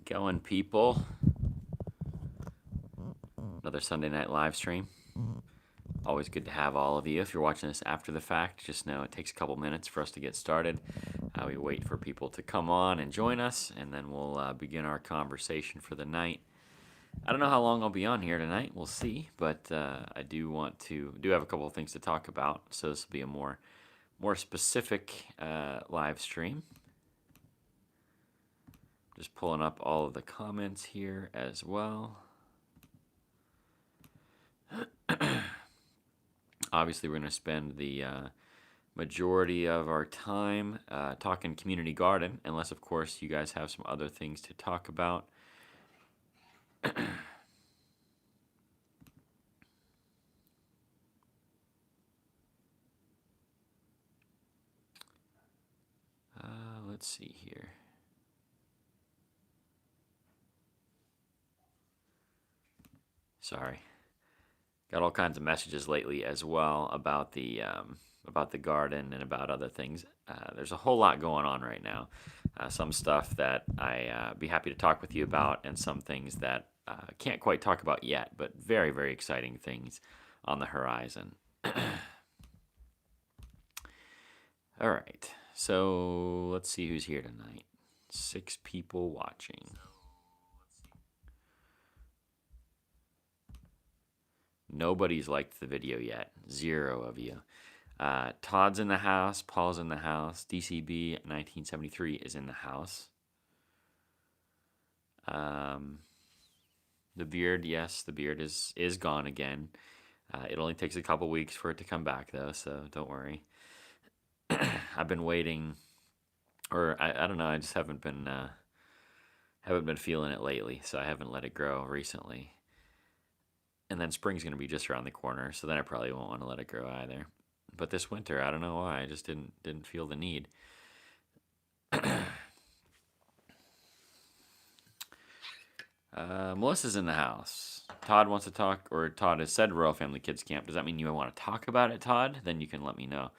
Going, people. Another Sunday night live stream. Always good to have all of you. If you're watching this after the fact, just know it takes a couple minutes for us to get started. We wait for people to come on and join us, and then we'll begin our conversation for the night. I don't know how long I'll be on here tonight. We'll see, but I do have a couple of things to talk about. So this will be a more specific live stream. Just pulling up all of the comments here as well. Obviously, we're going to spend the majority of our time talking community garden, unless, of course, you guys have some other things to talk about. Let's see here. Sorry. Got all kinds of messages lately as well about the garden and about other things. There's a whole lot going on right now. Some stuff that I be happy to talk with you about, and some things that can't quite talk about yet, but very, very exciting things on the horizon. All right, so let's see who's here tonight. 6 people watching. Nobody's liked the video yet. 0 of you. Todd's in the house. Paul's in the house. DCB 1973 is in the house. The beard, yes, the beard is gone again. It only takes a couple weeks for it to come back, though, so don't worry. I've been waiting, or I don't know. I just haven't been feeling it lately, so I haven't let it grow recently. And then spring's going to be just around the corner, so then I probably won't want to let it grow either. But this winter, I don't know why, I just didn't feel the need. Melissa's in the house. Todd wants to talk, or Todd has said Royal Family Kids Camp. Does that mean you want to talk about it, Todd? Then you can let me know.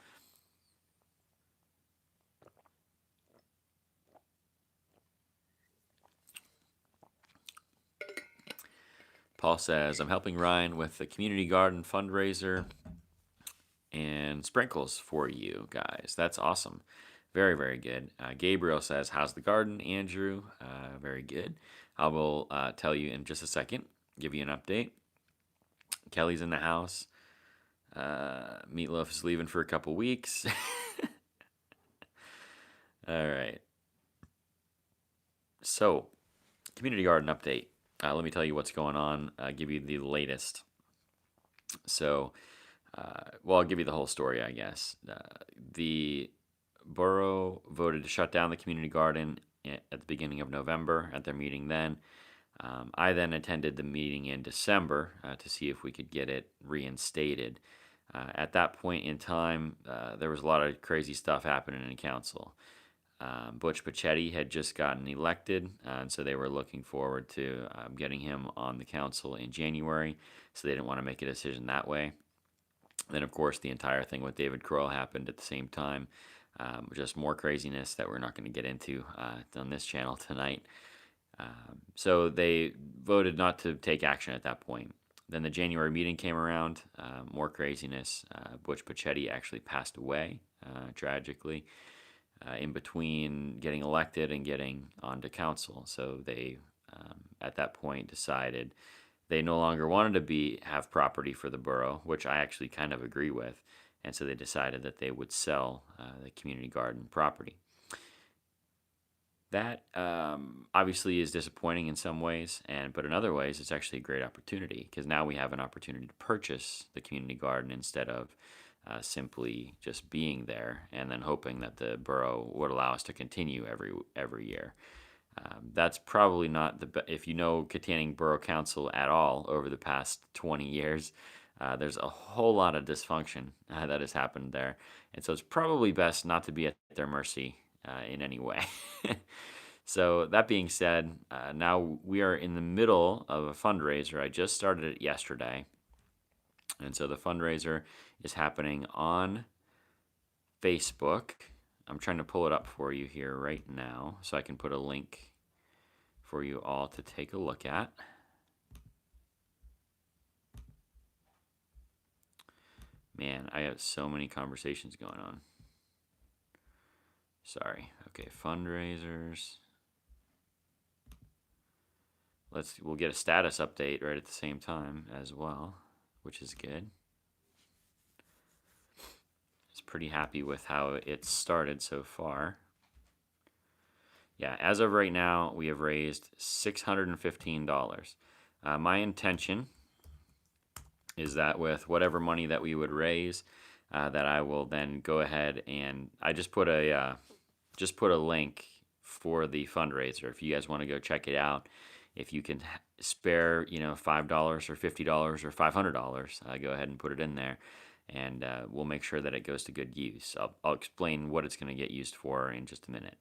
Paul says, I'm helping Ryan with the community garden fundraiser and sprinkles for you guys. That's awesome. Very, very good. Gabriel says, how's the garden, Andrew? Very good. I will tell you in just a second, give you an update. Kelly's in the house. Meatloaf is leaving for a couple weeks. All right. So, community garden update. Let me tell you what's going on. Give you the latest. So, I'll give you the whole story, I guess. The borough voted to shut down the community garden at the beginning of November at their meeting then. I then attended the meeting in December to see if we could get it reinstated. At that point in time, there was a lot of crazy stuff happening in the council. Butch Pachetti had just gotten elected, and so they were looking forward to getting him on the council in January, so they didn't want to make a decision that way. Then, of course, the entire thing with David Kroll happened at the same time. Just more craziness that we're not going to get into on this channel tonight. So they voted not to take action at that point. Then the January meeting came around, more craziness. Butch Pachetti actually passed away, tragically, in between getting elected and getting onto council. So they, at that point, decided they no longer wanted to have property for the borough, which I actually kind of agree with. And so they decided that they would sell the community garden property. That obviously is disappointing in some ways, but in other ways, it's actually a great opportunity because now we have an opportunity to purchase the community garden instead of simply just being there and then hoping that the borough would allow us to continue every year. That's probably not if you know Kittanning Borough Council at all over the past 20 years, there's a whole lot of dysfunction that has happened there. And so it's probably best not to be at their mercy in any way. So that being said, now we are in the middle of a fundraiser. I just started it yesterday. And so the fundraiser is happening on Facebook. I'm trying to pull it up for you here right now so I can put a link for you all to take a look at. Man, I have so many conversations going on. Sorry. Okay, fundraisers. We'll get a status update right at the same time as well, which is good. It's pretty happy with how it's started so far. Yeah, as of right now, we have raised $615. My intention is that with whatever money that we would raise, that I will then go ahead and I just put a link for the fundraiser. If you guys want to go check it out, if you can spare $5 or $50 or $500, go ahead and put it in there, and we'll make sure that it goes to good use. I'll explain what it's going to get used for in just a minute.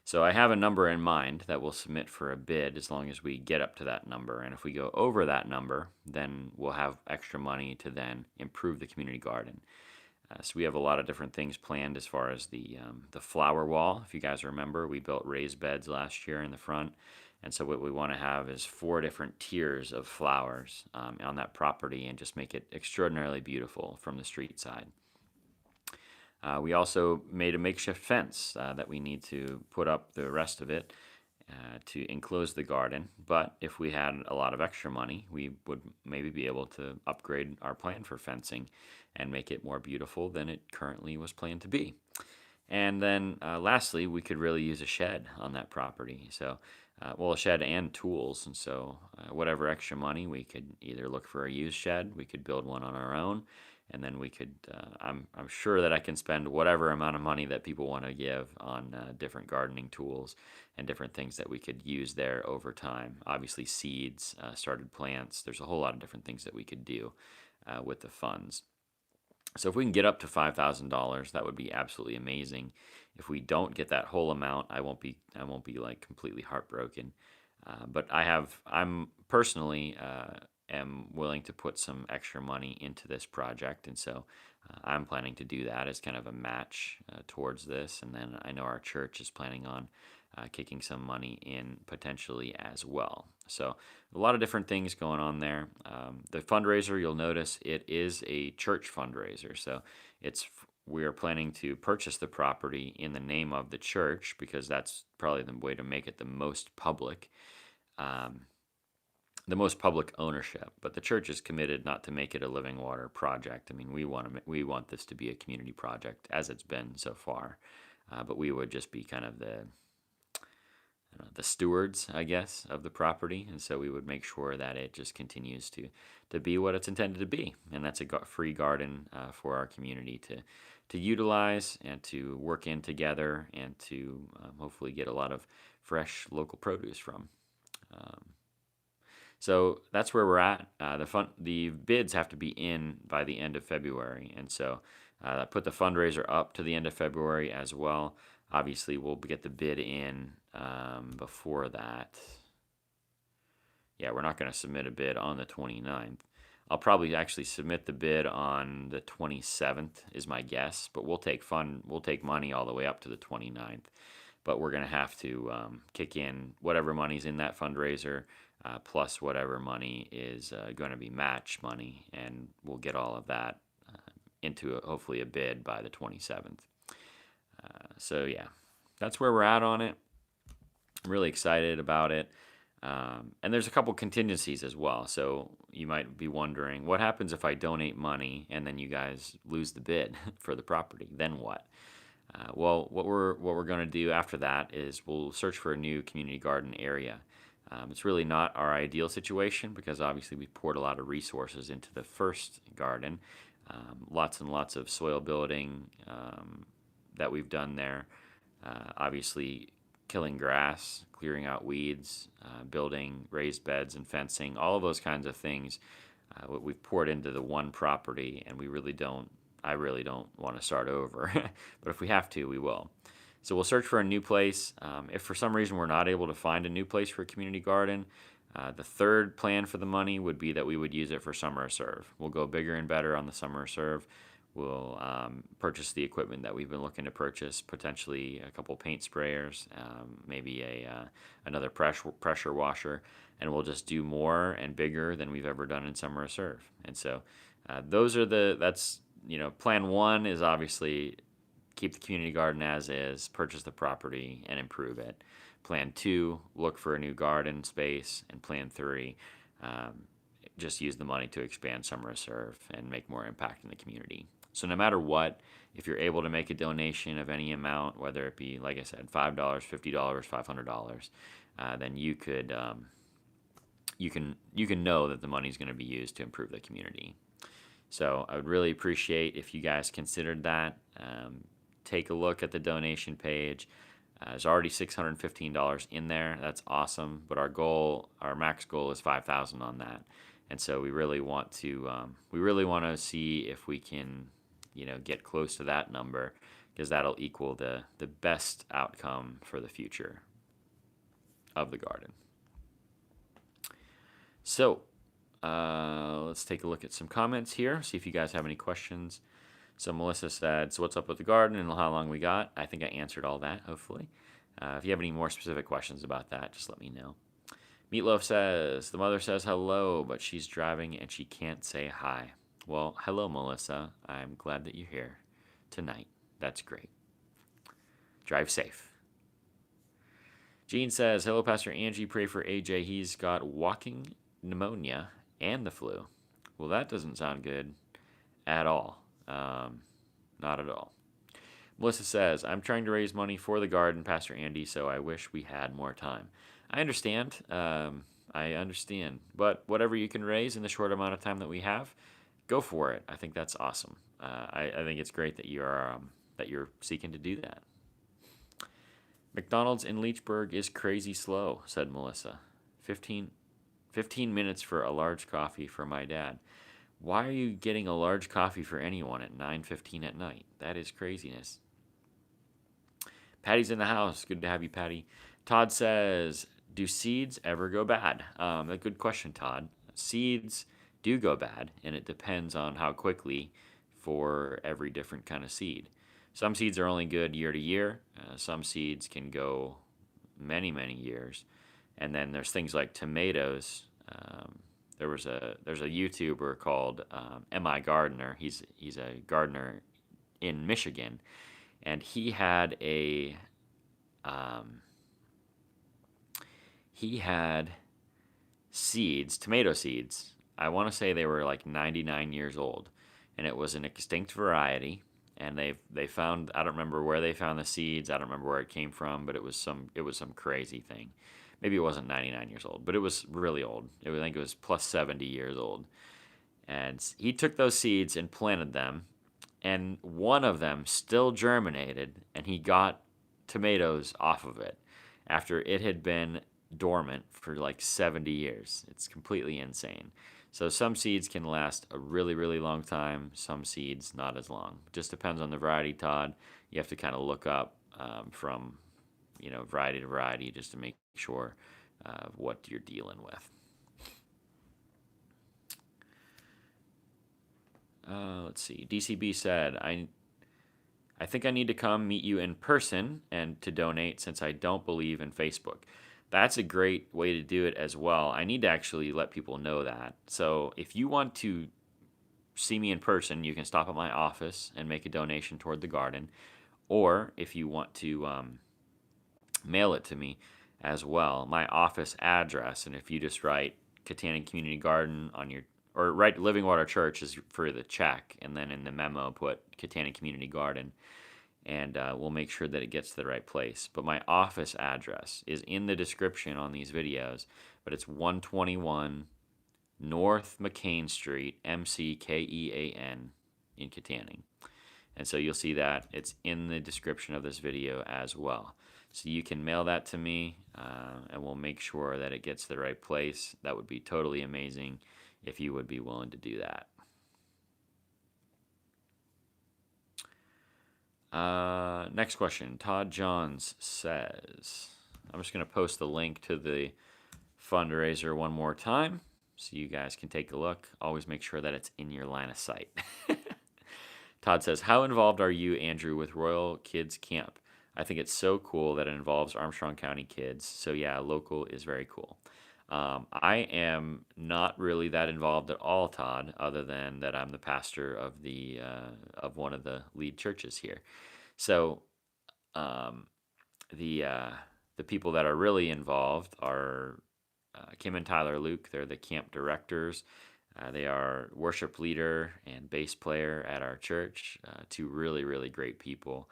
So I have a number in mind that we'll submit for a bid as long as we get up to that number. And if we go over that number, then we'll have extra money to then improve the community garden. So we have a lot of different things planned as far as the flower wall. If you guys remember, we built raised beds last year in the front. And so what we want to have is 4 different tiers of flowers on that property and just make it extraordinarily beautiful from the street side. We also made a makeshift fence that we need to put up the rest of it to enclose the garden. But if we had a lot of extra money, we would maybe be able to upgrade our plan for fencing and make it more beautiful than it currently was planned to be. And then lastly, we could really use a shed on that property. So, a shed and tools. And so whatever extra money, we could either look for a used shed, we could build one on our own, and then we could, I'm sure that I can spend whatever amount of money that people want to give on different gardening tools and different things that we could use there over time. Obviously seeds, started plants, there's a whole lot of different things that we could do with the funds. So if we can get up to $5,000, that would be absolutely amazing. If we don't get that whole amount, I won't be like completely heartbroken. But I'm personally am willing to put some extra money into this project, and so I'm planning to do that as kind of a match towards this. And then I know our church is planning on kicking some money in potentially as well. So a lot of different things going on there. The fundraiser, you'll notice it is a church fundraiser. So we are planning to purchase the property in the name of the church because that's probably the way to make it the most public. The most public ownership, but the church is committed not to make it a living water project. I mean, we want this to be a community project as it's been so far, but we would just be kind of the stewards, I guess, of the property, and so we would make sure that it just continues to be what it's intended to be, and that's a free garden for our community to utilize and to work in together and to hopefully get a lot of fresh local produce from. So that's where we're at. The bids have to be in by the end of February, and so I put the fundraiser up to the end of February as well. Obviously, we'll get the bid in before that. Yeah, we're not going to submit a bid on the 29th. I'll probably actually submit the bid on the 27th is my guess, but we'll take money all the way up to the 29th. But we're going to have to kick in whatever money's in that fundraiser, plus whatever money is going to be match money, and we'll get all of that into hopefully a bid by the 27th. So yeah, that's where we're at on it. I'm really excited about it. And there's a couple contingencies as well. So you might be wondering, what happens if I donate money and then you guys lose the bid for the property? Then what? Well, what we're going to do after that is we'll search for a new community garden area. It's really not our ideal situation because obviously we poured a lot of resources into the first garden, lots and lots of soil building that we've done there. Obviously, killing grass, clearing out weeds, building raised beds and fencing, all of those kinds of things. What we've poured into the one property, and I really don't want to start over. But if we have to, we will. So we'll search for a new place. If for some reason we're not able to find a new place for a community garden, the third plan for the money would be that we would use it for summer serve. We'll go bigger and better on the summer serve. We'll purchase the equipment that we've been looking to purchase, potentially a couple paint sprayers, maybe another pressure washer, and we'll just do more and bigger than we've ever done in Summer of Serve. And so that's, plan one is obviously keep the community garden as is, purchase the property, and improve it. Plan two, look for a new garden space. And plan three, just use the money to expand Summer of Serve and make more impact in the community. So no matter what, if you're able to make a donation of any amount, whether it be, like I said, $5, $50, $500, then you can know that the money is going to be used to improve the community. So I would really appreciate if you guys considered that. Take a look at the donation page. There's already $615 in there. That's awesome. But our max goal is $5,000 on that. And so we really want to see if we can, get close to that number, because that'll equal the best outcome for the future of the garden. So let's take a look at some comments here, see if you guys have any questions. So Melissa said, so what's up with the garden and how long we got? I think I answered all that, hopefully. If you have any more specific questions about that, just let me know. Meatloaf says, the mother says hello, but she's driving and she can't say hi. Well, hello, Melissa. I'm glad that you're here tonight. That's great. Drive safe. Jean says, hello, Pastor Angie. Pray for AJ. He's got walking pneumonia and the flu. Well, that doesn't sound good at all. Not at all. Melissa says, I'm trying to raise money for the garden, Pastor Andy, so I wish we had more time. I understand. But whatever you can raise in the short amount of time that we have, go for it. I think that's awesome. I think it's great that you're seeking to do that. McDonald's in Leechburg is crazy slow, said Melissa. 15 minutes for a large coffee for my dad. Why are you getting a large coffee for anyone at 9:15 at night? That is craziness. Patty's in the house. Good to have you, Patty. Todd says, do seeds ever go bad? A good question, Todd. Seeds do go bad, and it depends on how quickly for every different kind of seed. Some seeds are only good year to year. Some seeds can go many, many years. And then there's things like tomatoes. There's a YouTuber called M.I. Gardener. He's a gardener in Michigan, and he had seeds, tomato seeds. I want to say they were like 99 years old, and it was an extinct variety. And they found, I don't remember where they found the seeds. I don't remember where it came from, but it was some crazy thing. Maybe it wasn't 99 years old, but it was really old. I think it was plus 70 years old. And he took those seeds and planted them, and one of them still germinated, and he got tomatoes off of it after it had been dormant for like 70 years. It's completely insane. So some seeds can last a really, really long time. Some seeds not as long. It just depends on the variety, Todd. You have to kind of look up from variety to variety just to make sure what you're dealing with. Let's see. DCB said, I think I need to come meet you in person and to donate since I don't believe in Facebook. That's a great way to do it as well. I need to actually let people know that. So if you want to see me in person, you can stop at my office and make a donation toward the garden. Or if you want to mail it to me as well, my office address, and if you just write Kittanning Community Garden or write Living Water Church is for the check, and then in the memo put Kittanning Community Garden, and we'll make sure that it gets to the right place. But my office address is in the description on these videos, but it's 121 North Mckean Street, Mckean, in Kittanning. And so you'll see that it's in the description of this video as well. So you can mail that to me, and we'll make sure that it gets to the right place. That would be totally amazing if you would be willing to do that. Next question. Todd Johns says, I'm just going to post the link to the fundraiser one more time so you guys can take a look. Always make sure that it's in your line of sight. Todd says, "How involved are you, Andrew, with Royal Kids Camp? I think it's so cool that it involves Armstrong County kids. So yeah, local is very cool." I am not really that involved at all, Todd, other than that I'm the pastor of the of one of the lead churches here. So um, the uh, the people that are really involved are Kim and Tyler Luke. They're the camp directors. They are worship leader and bass player at our church. Two really, really great people.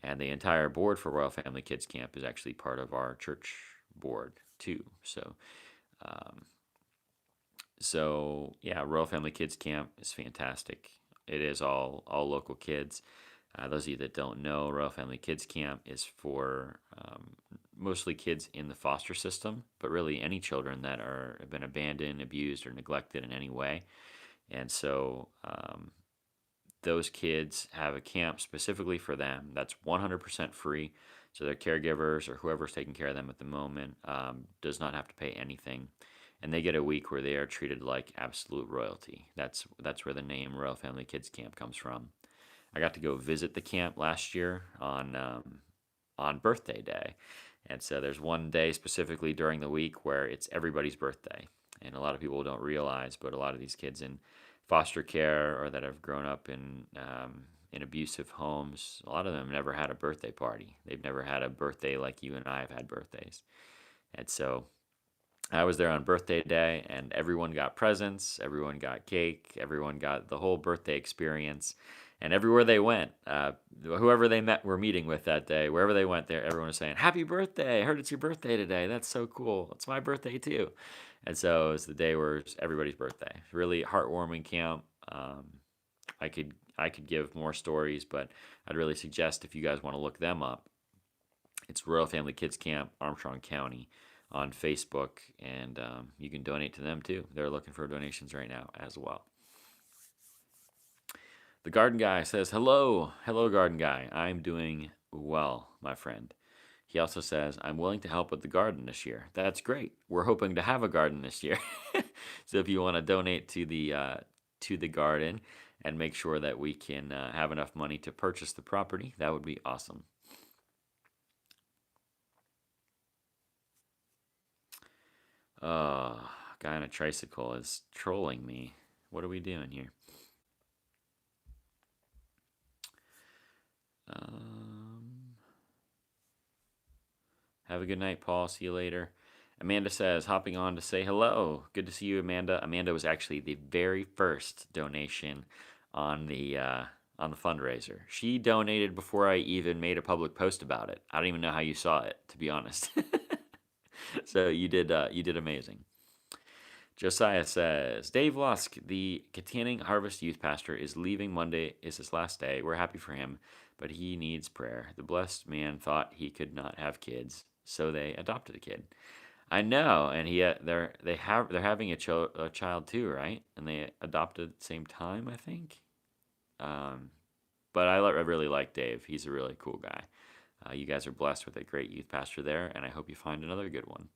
And the entire board for Royal Family Kids Camp is actually part of our church board too. Um, so yeah, Royal Family Kids Camp is fantastic. It is all local kids. Those of you that don't know, Royal Family Kids Camp is for mostly kids in the foster system, but really any children that have been abandoned, abused, or neglected in any way. And so those kids have a camp specifically for them that's 100% free. So their caregivers or whoever's taking care of them at the moment does not have to pay anything. And they get a week where they are treated like absolute royalty. That's where the name Royal Family Kids Camp comes from. I got to go visit the camp last year on birthday day, and so there's one day specifically during the week where it's everybody's birthday, and a lot of people don't realize, but a lot of these kids in foster care or that have grown up in abusive homes, a lot of them never had a birthday party. They've never had a birthday like you and I have had birthdays, and so I was there on birthday day, and everyone got presents, everyone got cake, everyone got the whole birthday experience. And everywhere they went, whoever they were meeting with that day, wherever they went there, everyone was saying, "Happy birthday! I heard it's your birthday today. That's so cool. It's my birthday too." And so it was the day where it's everybody's birthday. Really heartwarming camp. I could give more stories, but I'd really suggest if you guys want to look them up, it's Royal Family Kids Camp, Armstrong County, on Facebook, and you can donate to them too. They're looking for donations right now as well. The garden guy says, "Hello, hello, garden guy. I'm doing well, my friend." He also says, "I'm willing to help with the garden this year." That's great. We're hoping to have a garden this year. So if you want to donate to the garden and make sure that we can have enough money to purchase the property, that would be awesome. Guy on a tricycle is trolling me. What are we doing here? Um, have a good night, Paul. See you later. Amanda says, hopping on to say hello. Good to see you, Amanda. Amanda was actually the very first donation on the fundraiser. She donated before I even made a public post about it. I don't even know how you saw it, to be honest. So you did amazing. Josiah says, Dave Lusk, the Kittanning Harvest Youth Pastor, is leaving. Monday is his last day. We're happy for him, but he needs prayer. The blessed man thought he could not have kids, so they adopted a kid. I know, and they're having a child too, right? And they adopted at the same time, I think. Um, but I really like Dave. He's a really cool guy. You guys are blessed with a great youth pastor there, and I hope you find another good one.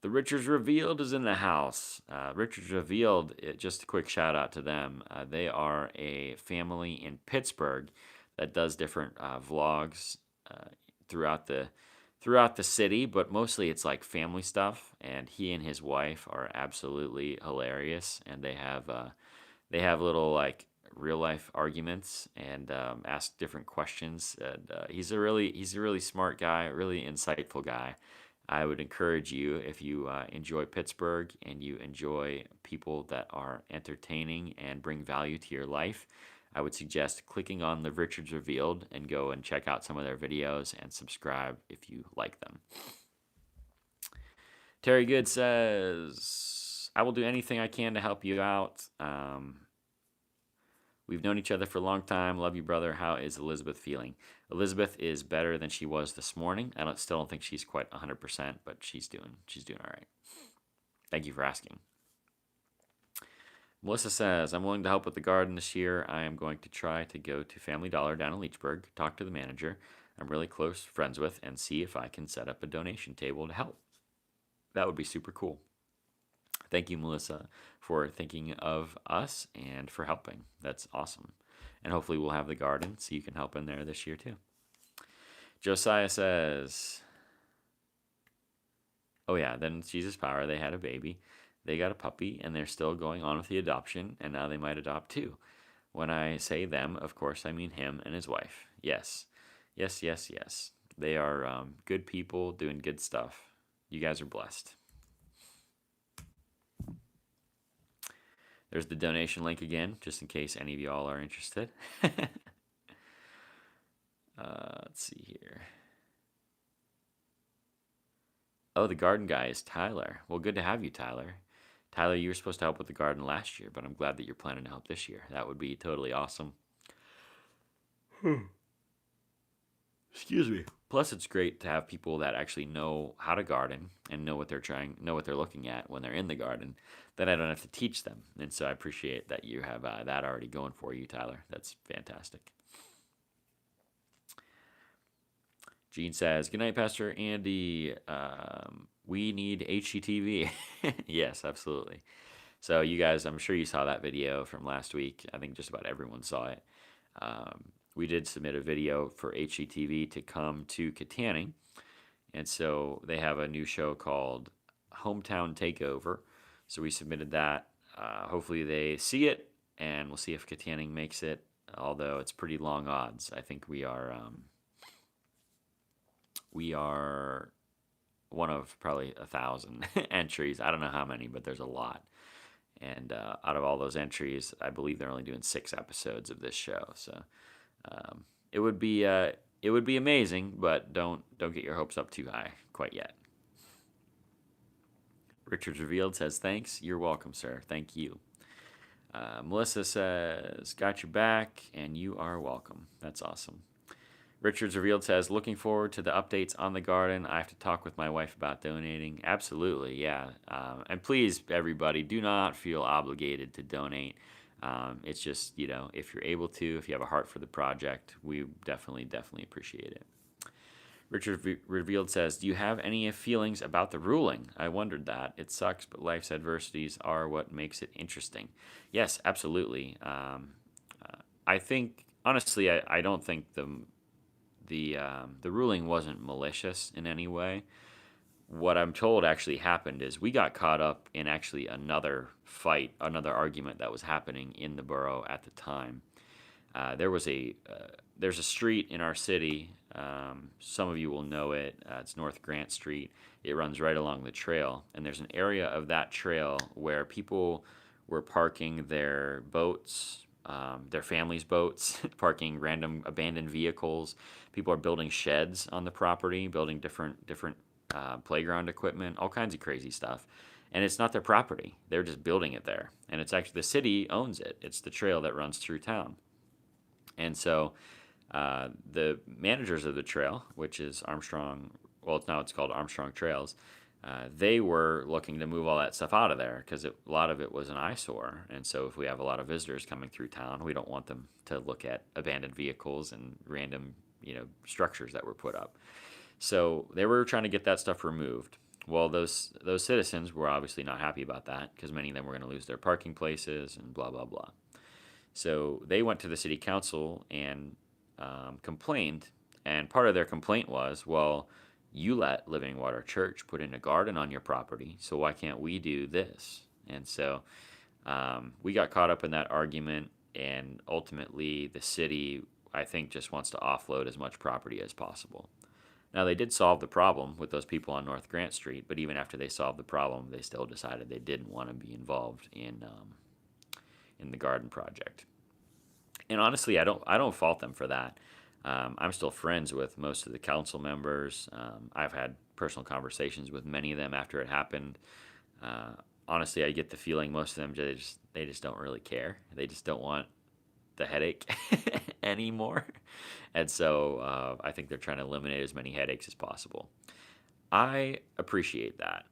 The Richards Revealed is in the house. Richards Revealed, just a quick shout out to them. They are a family in Pittsburgh that does different vlogs throughout the city, but mostly it's like family stuff. And he and his wife are absolutely hilarious, and they have little like real life arguments and ask different questions. And he's a really smart guy, really insightful guy. I would encourage you, if you enjoy Pittsburgh and you enjoy people that are entertaining and bring value to your life, I would suggest clicking on the Richards Revealed and go and check out some of their videos and subscribe if you like them. Terry Good says, I will do anything I can to help you out. We've known each other for a long time. Love you, brother. How is Elizabeth feeling? Elizabeth is better than she was this morning. Still don't think she's quite 100%, but she's doing all right. Thank you for asking. Melissa says, I'm willing to help with the garden this year. I am going to try to go to Family Dollar down in Leechburg, talk to the manager I'm really close friends with, and see if I can set up a donation table to help. That would be super cool. Thank you, Melissa, for thinking of us and for helping. That's awesome. And hopefully we'll have the garden so you can help in there this year too. Josiah says, oh yeah, then Jesus Power, they had a baby. They got a puppy, and they're still going on with the adoption, and now they might adopt too. When I say them, of course, I mean him and his wife. Yes. Yes, yes, yes. They are good people doing good stuff. You guys are blessed. There's the donation link again, just in case any of y'all are interested. Let's see here. Oh, the garden guy is Tyler. Well, good to have you, Tyler. Tyler, you were supposed to help with the garden last year, but I'm glad that you're planning to help this year. That would be totally awesome. Excuse me. Plus, it's great to have people that actually know how to garden and know what they're looking at when they're in the garden. That I don't have to teach them, and so I appreciate that you have that already going for you, Tyler. That's fantastic. Gene says, "Good night, Pastor Andy. We need HGTV." Yes, absolutely. So you guys, I'm sure you saw that video from last week. I think just about everyone saw it. We did submit a video for HGTV to come to Kittanning, and so they have a new show called Hometown Takeover. So we submitted that. Hopefully they see it, and we'll see if Kittanning makes it. Although it's pretty long odds. I think we are one of probably 1,000 entries. I don't know how many, but there's a lot. And out of all those entries, I believe they're only doing 6 episodes of this show. So it would be amazing, but don't get your hopes up too high quite yet. Richards Revealed says, "Thanks. You're welcome, sir. Thank you." Melissa says, "Got your back, and you are welcome." That's awesome. Richards Revealed says, "Looking forward to the updates on the garden. I have to talk with my wife about donating." Absolutely, yeah. And please, everybody, do not feel obligated to donate. It's just, if you're able to, if you have a heart for the project, we definitely appreciate it. Richard Revealed says, "Do you have any feelings about the ruling? I wondered that. It sucks, but life's adversities are what makes it interesting." Yes, absolutely. I think, honestly, I don't think the ruling wasn't malicious in any way. What I'm told actually happened is we got caught up in actually another fight, another argument that was happening in the borough at the time. There's a street in our city. Some of you will know it. It's North Grant Street. It runs right along the trail, and there's an area of that trail where people were parking their boats, their families' boats, parking random abandoned vehicles. People are building sheds on the property, building different playground equipment, all kinds of crazy stuff. And it's not their property; they're just building it there. And it's actually the city owns it. It's the trail that runs through town. And so the managers of the trail, which is Armstrong, well, now it's called Armstrong Trails, they were looking to move all that stuff out of there because a lot of it was an eyesore. And so if we have a lot of visitors coming through town, we don't want them to look at abandoned vehicles and random, structures that were put up. So they were trying to get that stuff removed. Well, those citizens were obviously not happy about that because many of them were going to lose their parking places and blah, blah, blah. So they went to the city council and complained, and part of their complaint was, well, you let Living Water Church put in a garden on your property, so why can't we do this? And so we got caught up in that argument, and ultimately the city, I think, just wants to offload as much property as possible. Now, they did solve the problem with those people on North Grant Street, but even after they solved the problem, they still decided they didn't want to be involved in the garden project. And honestly, I don't fault them for that. I'm still friends with most of the council members. I've had personal conversations with many of them after it happened. Honestly, I get the feeling most of them they just don't really care. They just don't want the headache anymore. And so I think they're trying to eliminate as many headaches as possible. I appreciate that.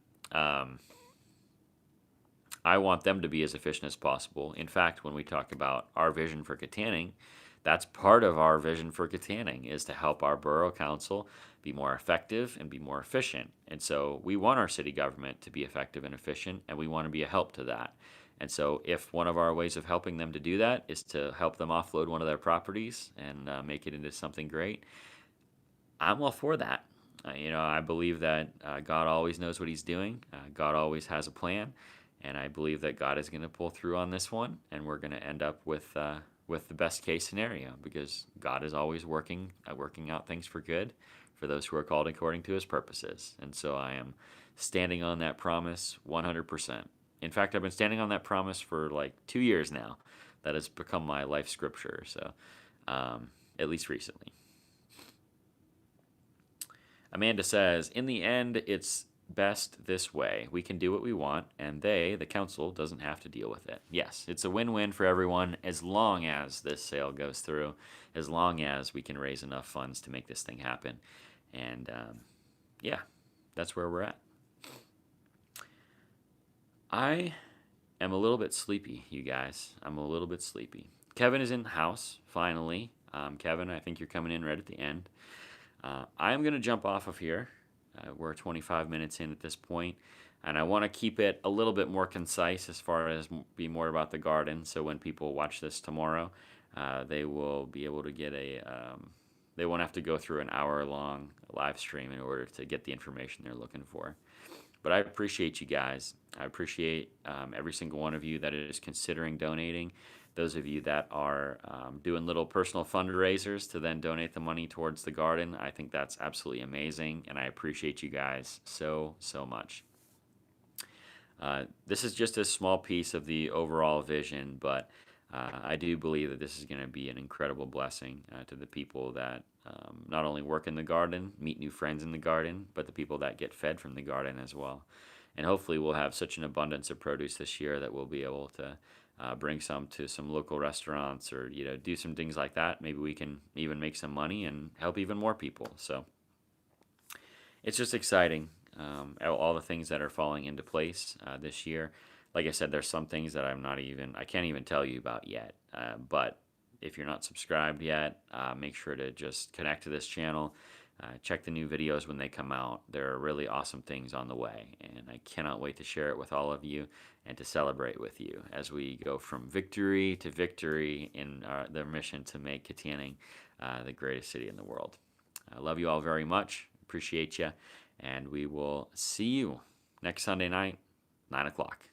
I want them to be as efficient as possible. In fact, when we talk about our vision for Kittanning, that's part of our vision for Kittanning is to help our borough council be more effective and be more efficient. And so we want our city government to be effective and efficient, and we want to be a help to that. And so, if one of our ways of helping them to do that is to help them offload one of their properties and make it into something great, I'm all for that. I believe that God always knows what He's doing. God always has a plan, and I believe that God is going to pull through on this one, and we're going to end up with the best case scenario because God is always working out things for good for those who are called according to His purposes. And so I am standing on that promise 100%. In fact, I've been standing on that promise for like 2 years now. That has become my life scripture. So, at least recently. Amanda says, in the end, it's best this way. We can do what we want, and the council, doesn't have to deal with it. Yes, it's a win win for everyone as long as this sale goes through, as long as we can raise enough funds to make this thing happen. And yeah, that's where we're at. I am a little bit sleepy, you guys. I'm a little bit sleepy. Kevin is in the house, finally. Kevin, I think you're coming in right at the end. I am going to jump off of here. We're 25 minutes in at this point, and I want to keep it a little bit more concise as far as be more about the garden. So when people watch this tomorrow, they will be able to get they won't have to go through an hour-long live stream in order to get the information they're looking for. But I appreciate you guys. I appreciate every single one of you that is considering donating. Those of you that are doing little personal fundraisers to then donate the money towards the garden, I think that's absolutely amazing, and I appreciate you guys so, so much. This is just a small piece of the overall vision, but I do believe that this is going to be an incredible blessing to the people that not only work in the garden, meet new friends in the garden, but the people that get fed from the garden as well. And hopefully we'll have such an abundance of produce this year that we'll be able to bring some to some local restaurants or do some things like that. Maybe we can even make some money and help even more people. So it's just exciting, all the things that are falling into place this year. Like I said, there's some things that I can't even tell you about yet. But if you're not subscribed yet, make sure to just connect to this channel. Check the new videos when they come out. There are really awesome things on the way, and I cannot wait to share it with all of you and to celebrate with you as we go from victory to victory in the mission to make Kittanning the greatest city in the world. I love you all very much. Appreciate you, and we will see you next Sunday night, 9 o'clock.